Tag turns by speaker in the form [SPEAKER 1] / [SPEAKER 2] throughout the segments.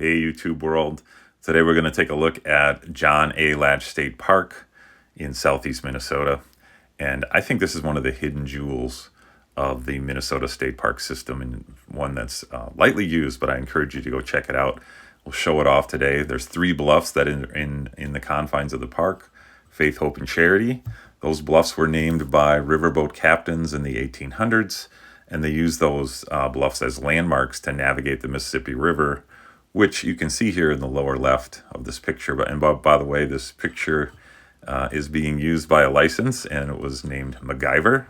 [SPEAKER 1] Hey YouTube world. Today we're going to take a look at John A. Latsch State Park in southeast Minnesota. And I think this is one of the hidden jewels of the Minnesota State Park system, and one that's lightly used, but I encourage you to go check it out. We'll show it off today. There's 3 bluffs that in the confines of the park: Faith, Hope, and Charity. Those bluffs were named by riverboat captains in the 1800s, and they used those bluffs as landmarks to navigate the Mississippi River, which you can see here in the lower left of this picture. And by the way, this picture is being used by a license, and it was named MacGyver.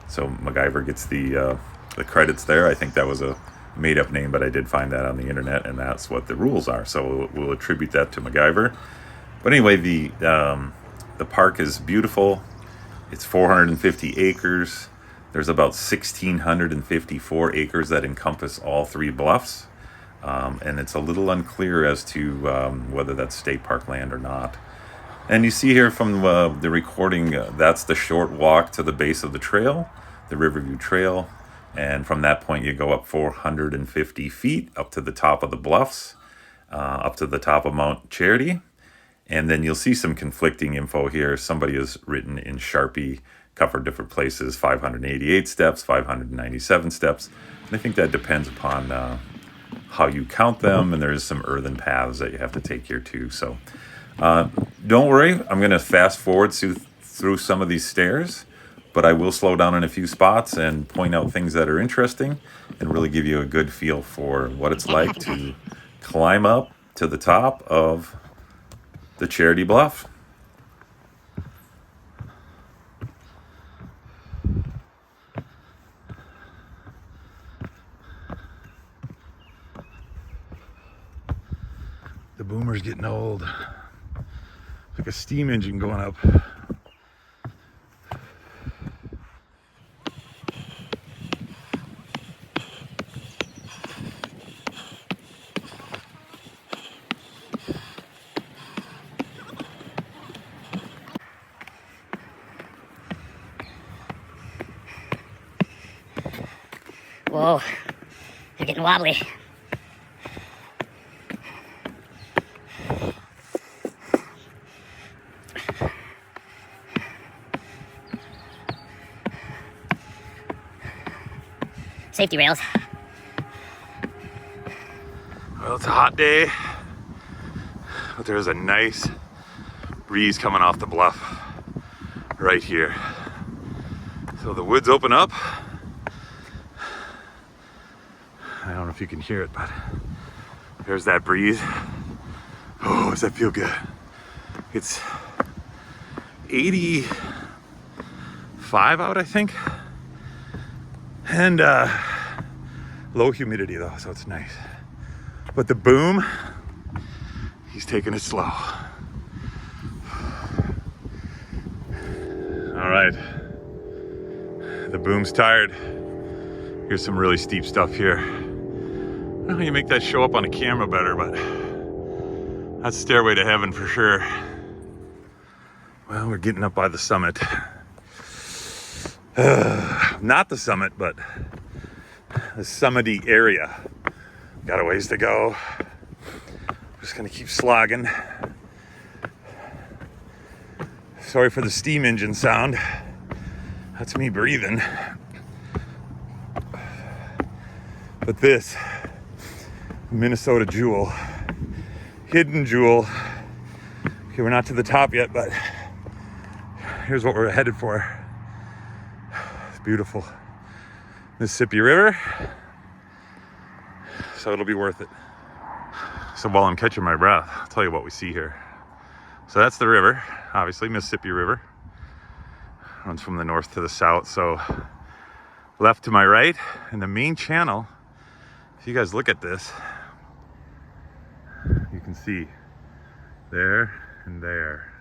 [SPEAKER 1] So MacGyver gets the credits there. I think that was a made-up name, but I did find that on the internet, and that's what the rules are. So we'll attribute that to MacGyver. But anyway, the park is beautiful. It's 450 acres. There's about 1,654 acres that encompass all 3 bluffs. And it's a little unclear as to whether that's state park land or not. And you see here from the recording, that's the short walk to the base of the trail, the Riverview Trail. And from that point, you go up 450 feet up to the top of the bluffs, up to the top of Mount Charity. And then you'll see some conflicting info here. Somebody has written in Sharpie, covered different places, 588 steps, 597 steps. And I think that depends upon how you count them, and there's some earthen paths that you have to take here too. So don't worry, I'm going to fast forward through some of these stairs, but I will slow down in a few spots and point out things that are interesting and really give you a good feel for what it's like to climb up to the top of the Charity Bluff. The boomer's getting old. Like a steam engine going up.
[SPEAKER 2] Whoa, they're getting wobbly. Safety rails.
[SPEAKER 1] Well, it's a hot day, but there's a nice breeze coming off the bluff right here. So the woods open up. I don't know if you can hear it, but there's that breeze. Oh, does that feel good? It's 85 out, I think. And low humidity though, so it's nice. But the boom, he's taking it slow. All right, the boom's tired. Here's some really steep stuff here. I don't know how you make that show up on a camera better, but that's Stairway to Heaven for sure. Well, we're getting up by the summit. Not the summit, but the summity area. Got a ways to go. Just gonna keep slogging. Sorry for the steam engine sound. That's me breathing. But this Minnesota jewel, hidden jewel. Okay, we're not to the top yet, but here's what we're headed for. It's beautiful. Mississippi River. So it'll be worth it. So while I'm catching my breath, I'll tell you what we see here. So that's the river, obviously, Mississippi River. Runs from the north to the south. So left to my right, and the main channel, if you guys look at this, you can see there and there.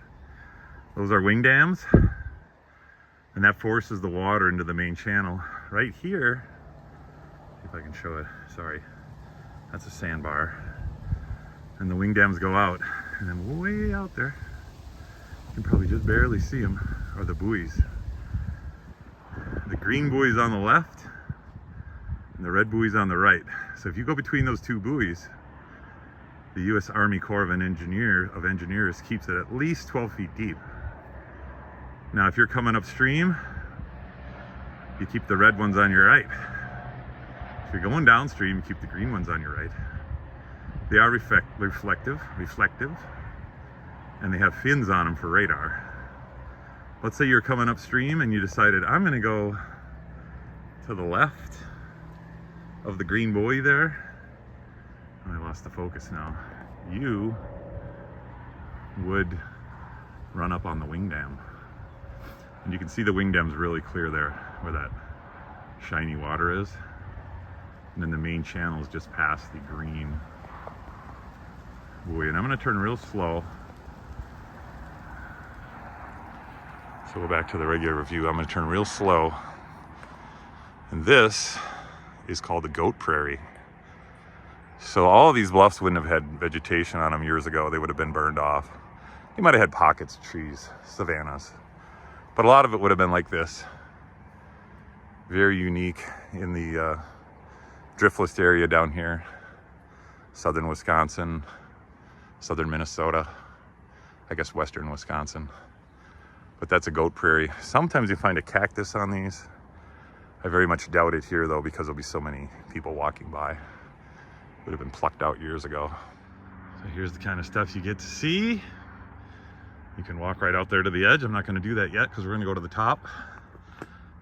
[SPEAKER 1] Those are wing dams, and that forces the water into the main channel. Right here, if I can show it, sorry, that's a sandbar. And the wing dams go out, and then way out there, you can probably just barely see them, are the buoys. The green buoys on the left, and the red buoys on the right. So if you go between those two buoys, The U.S. Army Corps of Engineers keeps it at least 12 feet deep. Now, if you're coming upstream, you keep the red ones on your right. If you're going downstream, you keep the green ones on your right. They are reflective, and they have fins on them for radar. Let's say you're coming upstream and you decided, I'm going to go to the left of the green buoy there. I lost the focus now. You would run up on the wing dam. And you can see the wing dam's really clear there, where that shiny water is. And then the main channel is just past the green buoy. And I'm going to turn real slow. So go back to the regular review. I'm going to turn real slow. And this is called the goat prairie. So all of these bluffs wouldn't have had vegetation on them years ago. They would have been burned off. You might have had pockets of trees, savannas. But a lot of it would have been like this. Very unique in the driftless area down here. Southern Wisconsin, southern Minnesota, I guess western Wisconsin. But that's a goat prairie. Sometimes you find a cactus on these. I very much doubt it here though, because there'll be so many people walking by. Would have been plucked out years ago. So here's the kind of stuff you get to see. You can walk right out there to the edge. I'm not going to do that yet because we're going to go to the top.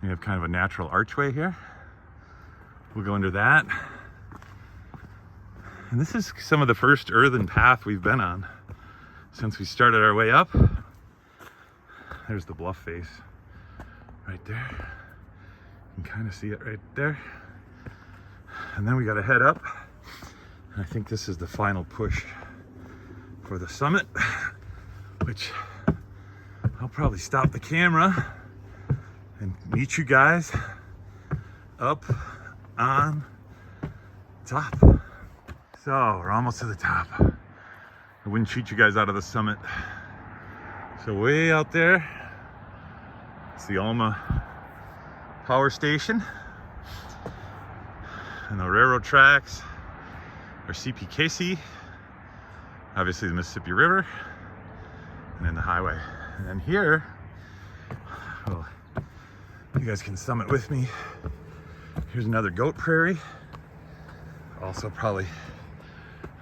[SPEAKER 1] We have kind of a natural archway here. We'll go under that. And this is some of the first earthen path we've been on since we started our way up. There's the bluff face right there. You can kind of see it right there. And then we got to head up. I think this is the final push for the summit, which I'll probably stop the camera and meet you guys up on top. So we're almost to the top. I wouldn't cheat you guys out of the summit. So way out there, it's the Alma power station and the railroad tracks. Our CPKC, obviously the Mississippi River, and then the highway. And then here, well, you guys can summit with me. Here's another goat prairie, also probably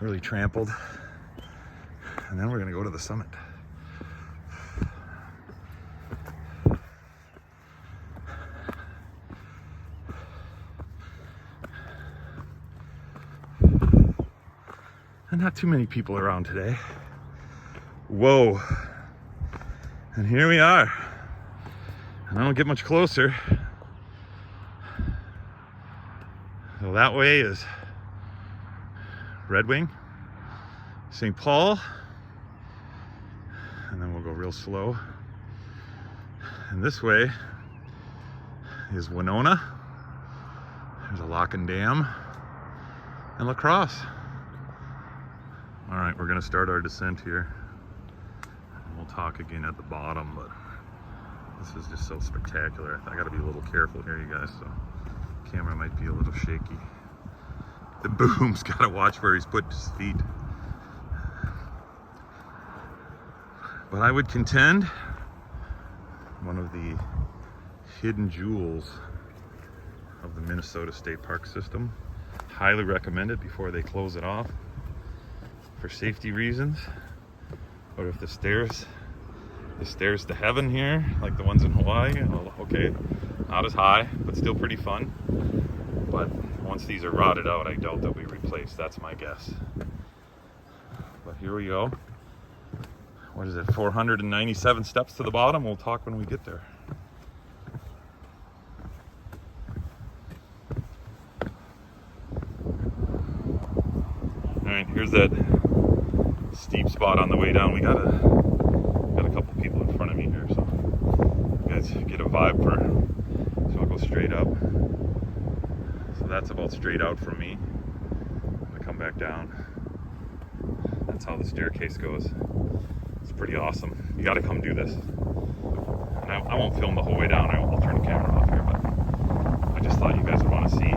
[SPEAKER 1] really trampled. And then we're gonna go to the summit. Not too many people around today. Whoa. And here we are. And I don't get much closer. So that way is Red Wing, St. Paul, and then we'll go real slow. And this way is Winona. There's a lock and dam, and La Crosse. All right, we're gonna start our descent here. And we'll talk again at the bottom, but this is just so spectacular. I gotta be a little careful here, you guys, so the camera might be a little shaky. The boom's gotta watch where he's put his feet. But I would contend one of the hidden jewels of the Minnesota State Park system. Highly recommend it before they close it off for safety reasons. But if the stairs to heaven here, like the ones in Hawaii, okay, not as high, but still pretty fun. But once these are rotted out, I doubt they'll be replaced. That's my guess. But here we go. What is it, 497 steps to the bottom? We'll talk when we get there. All right, here's that steep spot on the way down. We got a couple people in front of me here, so you guys get a vibe for. So I'll go straight up. So that's about straight out from me. I'm gonna come back down. That's how the staircase goes. It's pretty awesome. You got to come do this. And I won't film the whole way down. I'll turn the camera off here, but I just thought you guys would want to see.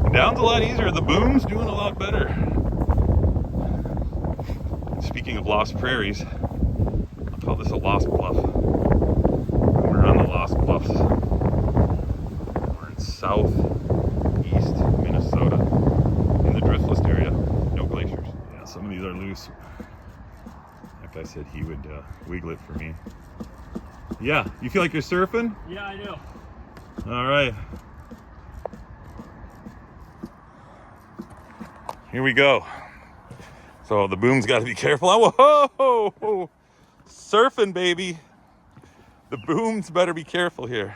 [SPEAKER 1] The down's a lot easier. The boom's doing a lot better. of lost prairies, I'll call this a lost bluff. We're on the Lost Bluffs. We're in southeast Minnesota in the driftless area. No glaciers. Yeah, some of these are loose. That guy said he would wiggle it for me. Yeah, you feel like you're surfing?
[SPEAKER 3] Yeah, I do.
[SPEAKER 1] All right. Here we go. So the boom's got to be careful. Oh, whoa! Surfing, baby. The booms better be careful here.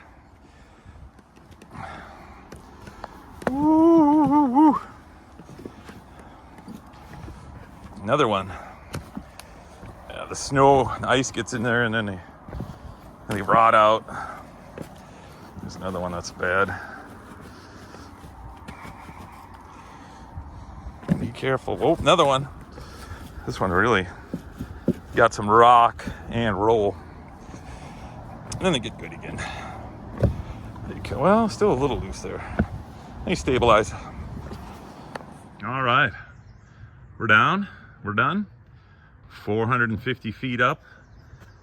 [SPEAKER 1] Woo. Another one. Yeah, the snow, the ice gets in there, and then they rot out. There's another one that's bad. Be careful. Whoa, another one. This one really got some rock and roll. And then they get good again. Well, still a little loose there. They stabilize. All right. We're down. We're done. 450 feet up.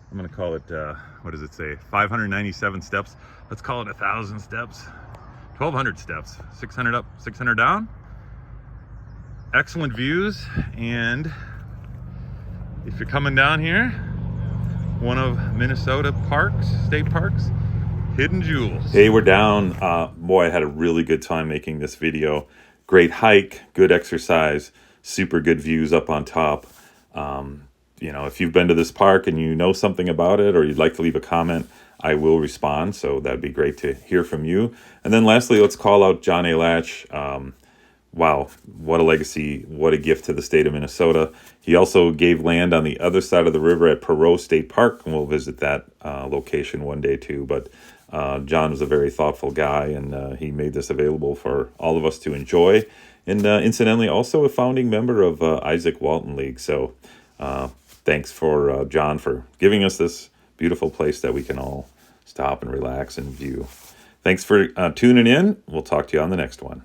[SPEAKER 1] I'm going to call it, what does it say? 597 steps. Let's call it 1,000 steps. 1,200 steps. 600 up, 600 down. Excellent views. And if you're coming down here, one of Minnesota parks, state parks, hidden jewels. Hey, we're down. Boy, I had a really good time making this video. Great hike, good exercise, super good views up on top. You know, if you've been to this park and you know something about it or you'd like to leave a comment, I will respond. So that'd be great to hear from you. And then lastly, let's call out John A. Latsch. Wow, what a legacy, what a gift to the state of Minnesota. He also gave land on the other side of the river at Perot State Park, and we'll visit that location one day too. But John was a very thoughtful guy, and he made this available for all of us to enjoy. And incidentally, also a founding member of Isaac Walton League. So thanks for John for giving us this beautiful place that we can all stop and relax and view. Thanks for tuning in. We'll talk to you on the next one.